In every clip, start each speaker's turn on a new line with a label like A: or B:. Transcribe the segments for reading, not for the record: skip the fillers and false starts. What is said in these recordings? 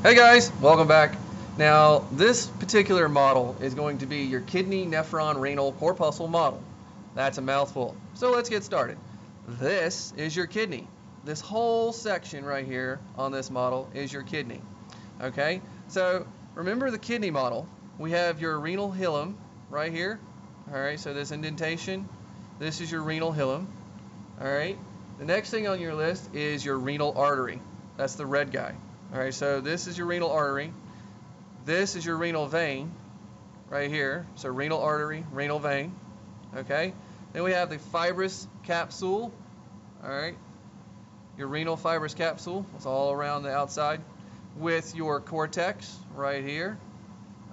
A: Hey guys, welcome back. Now, this particular model is going to be your kidney nephron renal corpuscle model. That's a mouthful. So let's get started. This is your kidney. This whole section right here on this model is your kidney. Okay, so remember the kidney model. We have your renal hilum right here. All right, so this indentation, this is your renal hilum. All right, the next thing on your list is your renal artery. That's the red guy. All right, so this is your renal artery. This is your renal vein right here. So renal artery, renal vein. Okay. Then we have the fibrous capsule. All right. Your renal fibrous capsule. It's all around the outside with your cortex right here.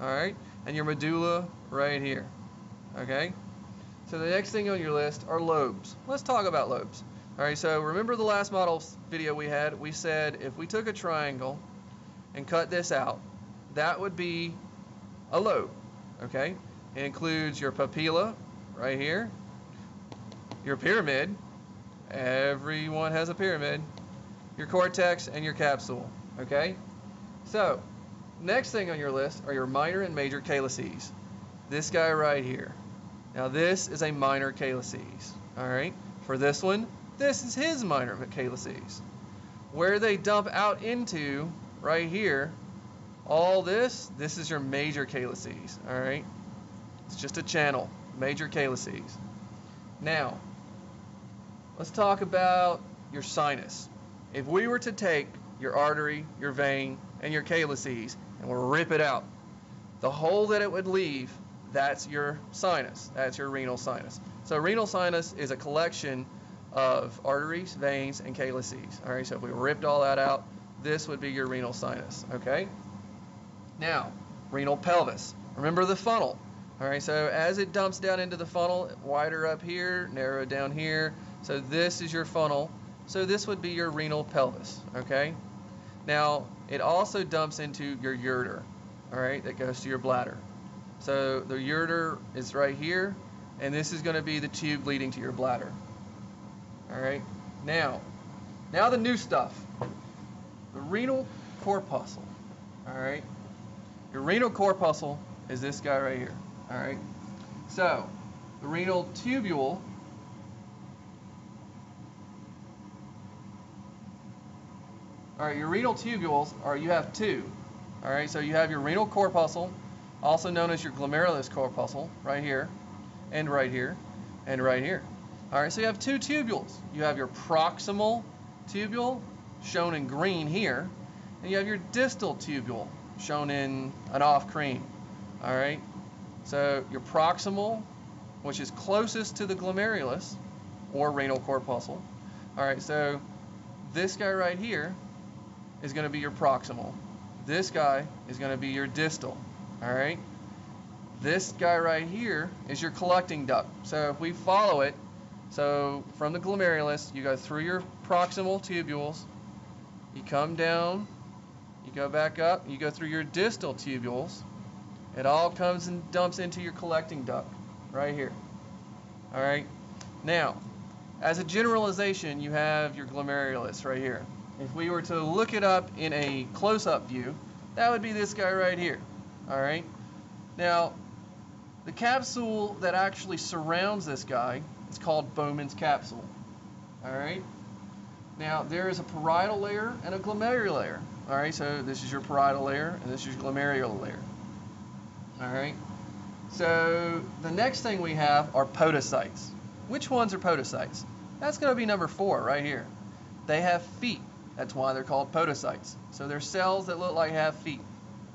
A: All right. And your medulla right here. Okay. So the next thing on your list are lobes. Let's talk about lobes. All right, so remember the last model video we had, we said if we took a triangle and cut this out, that would be a lobe, okay? It includes your papilla right here, your pyramid, everyone has a pyramid, your cortex, and your capsule, okay? So, next thing on your list are your minor and major calyces. This guy right here. Now this is a minor calyces, all right? For this one, this is his minor calyces. Where they dump out into, right here, all this is your major calyces, all right? It's just a channel, major calyces. Now, let's talk about your sinus. If we were to take your artery, your vein, and your calyces, and we'll rip it out, the hole that it would leave, that's your sinus, that's your renal sinus. So renal sinus is a collection of arteries, veins, and calyces. All right, so if we ripped all that out, this would be your renal sinus, okay? Now, renal pelvis. Remember the funnel. All right, so as it dumps down into the funnel, wider up here, narrow down here. So this is your funnel. So this would be your renal pelvis, okay? Now, it also dumps into your ureter, all right, that goes to your bladder. So the ureter is right here, and this is going to be the tube leading to your bladder. All right, now the new stuff, the renal corpuscle. All right, your renal corpuscle is this guy right here. All right, so the renal tubule, all right, your renal tubules are, you have two. All right, so you have your renal corpuscle, also known as your glomerulus corpuscle, right here, and right here, and right here. All right, so you have two tubules. You have your proximal tubule, shown in green here, and you have your distal tubule, shown in an off cream. All right, so your proximal, which is closest to the glomerulus, or renal corpuscle. All right, so this guy right here is going to be your proximal. This guy is going to be your distal. All right, this guy right here is your collecting duct. So if we follow it, so from the glomerulus, you go through your proximal tubules, you come down, you go back up, you go through your distal tubules, it all comes and dumps into your collecting duct right here. All right, now as a generalization, you have your glomerulus right here. If we were to look it up in a close-up view, that would be this guy right here. All right, now the capsule that actually surrounds this guy, it's called Bowman's capsule. All right. Now there is a parietal layer and a glomerular layer. All right. So this is your parietal layer and this is your glomerular layer. All right. So the next thing we have are podocytes. Which ones are podocytes? That's going to be number 4 right here. They have feet. That's why they're called podocytes. So they're cells that look like have feet.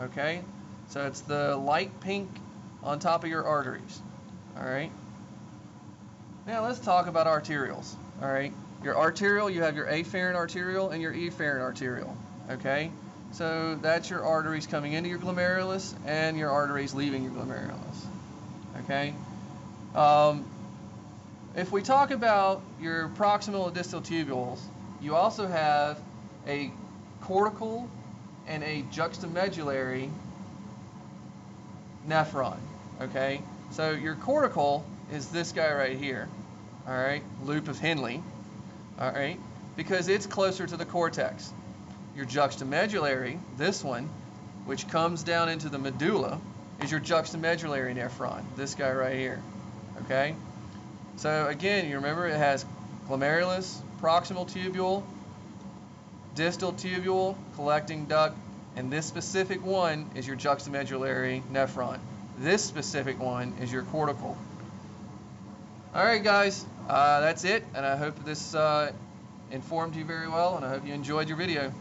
A: Okay. So it's the light pink on top of your arteries. All right. Now let's talk about arterioles. All right, your arterial, you have your afferent arterial and your efferent arterial. Okay, so that's your arteries coming into your glomerulus and your arteries leaving your glomerulus. Okay, if we talk about your proximal and distal tubules, you also have a cortical and a juxtamedullary nephron. Okay, so your cortical is this guy right here, all right, loop of Henle, all right, because it's closer to the cortex. Your juxtamedullary, this one, which comes down into the medulla, is your juxtamedullary nephron, this guy right here. Okay? So again, you remember it has glomerulus, proximal tubule, distal tubule, collecting duct, and this specific one is your juxtamedullary nephron. This specific one is your cortical. All right, guys, that's it, and I hope this informed you very well, and I hope you enjoyed your video.